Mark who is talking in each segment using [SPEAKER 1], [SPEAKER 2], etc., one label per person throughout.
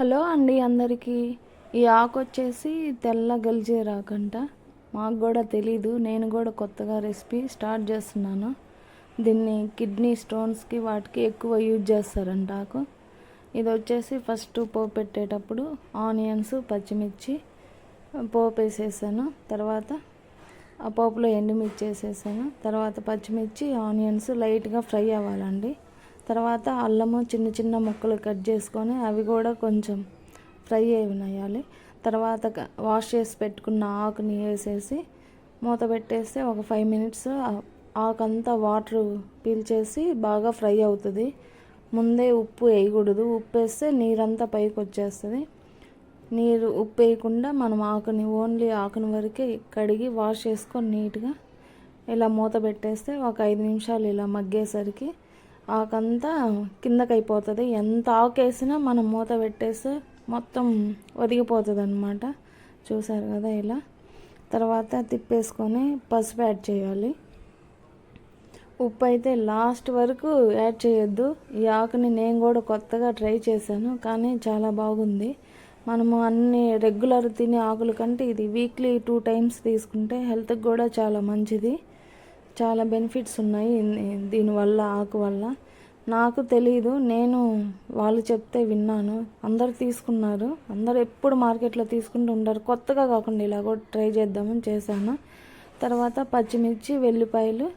[SPEAKER 1] Hello అండి అందరికీ. ఈ ఆకు వచ్చేసి తెల్ల గల్జేరు ఆకంట. మాకు కూడా తెలీదు, నేను కూడా కొత్తగా రెసిపీ స్టార్ట్ చేస్తున్నాను. దీన్ని కిడ్నీ స్టోన్స్కి వాటికి ఎక్కువ యూజ్ చేస్తారంట ఆకు. ఇది వచ్చేసి ఫస్ట్ పోపు పెట్టేటప్పుడు ఆనియన్స్ పచ్చిమిర్చి పోపు వేసేసాను. తర్వాత ఆ పోపులో ఎండుమిర్చి వేసేసాను. తర్వాత పచ్చిమిర్చి ఆనియన్స్ లైట్గా ఫ్రై అవ్వాలండి. తర్వాత అల్లము చిన్న చిన్న ముక్కలు కట్ చేసుకొని అవి కూడా కొంచెం ఫ్రై అయ్యాలి. తర్వాత వాష్ చేసి పెట్టుకున్న ఆకుని వేసేసి మూత పెట్టేస్తే ఒక 5 minutes ఆకంతా వాటర్ పీల్చేసి బాగా ఫ్రై అవుతుంది. ముందే ఉప్పు వేయకూడదు, ఉప్పు వేస్తే నీరంతా పైకి వచ్చేస్తుంది. ఉప్పు వేయకుండా మనం ఆకుని ఓన్లీ ఆకుని వరకే కడిగి వాష్ చేసుకొని నీట్గా ఇలా మూత పెట్టేస్తే ఒక 5 నిమిషాలు ఇలా మగ్గేసరికి ఆకంతా కిందకి అయిపోతుంది. ఎంత ఆకు వేసినా మనం మూత పెట్టేస్తే మొత్తం ఒదిగిపోతుంది అన్నమాట. చూసారు కదా ఇలా. తర్వాత తిప్పేసుకొని పసుపు యాడ్ చేయాలి. ఉప్పు అయితే లాస్ట్ వరకు యాడ్ చేయొద్దు. ఈ ఆకుని నేను కూడా కొత్తగా ట్రై చేశాను, కానీ చాలా బాగుంది. మనము అన్ని రెగ్యులర్ తినే ఆకుల కంటే ఇది వీక్లీ 2 times తీసుకుంటే హెల్త్కి కూడా చాలా మంచిది. చాలా బెనిఫిట్స్ ఉన్నాయి దీనివల్ల, ఆకు వల్ల. నాకు తెలీదు, నేను వాళ్ళు చెప్తే విన్నాను. అందరు తీసుకున్నారు, అందరు ఎప్పుడు మార్కెట్లో తీసుకుంటూ ఉంటారు. కొత్తగా కాకుండా ఇలా కూడా ట్రై చేద్దామని చేశాను. తర్వాత పచ్చిమిర్చి వెల్లిపాయలు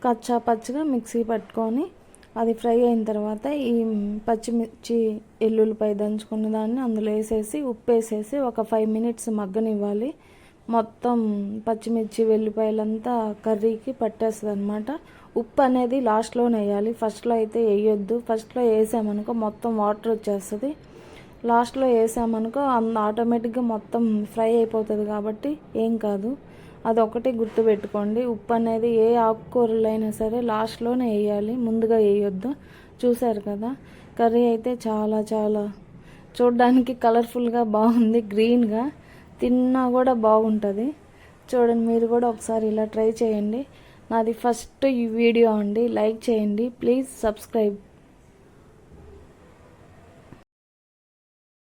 [SPEAKER 1] కచ్చా పచ్చిగా మిక్సీ పట్టుకొని అది ఫ్రై అయిన తర్వాత ఈ పచ్చిమిర్చి ఎల్లుల్లిపాయ దంచుకున్న దాన్ని అందులో వేసేసి ఉప్పు వేసేసి ఒక 5 minutes మగ్గనివ్వాలి. మొత్తం పచ్చిమిర్చి వెల్లిపాయలంతా కర్రీకి పట్టేస్తుంది అనమాట. ఉప్పు అనేది లాస్ట్లోనే వేయాలి, ఫస్ట్లో అయితే వేయొద్దు. ఫస్ట్లో వేసామనుకో మొత్తం వాటర్ వచ్చేస్తుంది. లాస్ట్లో వేసామనుకో ఆటోమేటిక్గా మొత్తం ఫ్రై అయిపోతుంది కాబట్టి ఏం కాదు. అదొకటి గుర్తుపెట్టుకోండి. ఉప్పు అనేది ఏ ఆకుకూరలు అయినా సరే లాస్ట్లోనే వేయాలి, ముందుగా వేయొద్దు. చూసారు కదా, కర్రీ అయితే చాలా చాలా చూడడానికి కలర్ఫుల్గా బాగుంది, గ్రీన్గా. తిన్నా కూడా బాగుంటుంది. చూడండి, మీరు కూడా ఒకసారి ఇలా ట్రై చేయండి. నాది ఫస్ట్ ఈ వీడియో అండి. లైక్ చేయండి ప్లీజ్, సబ్స్క్రైబ్.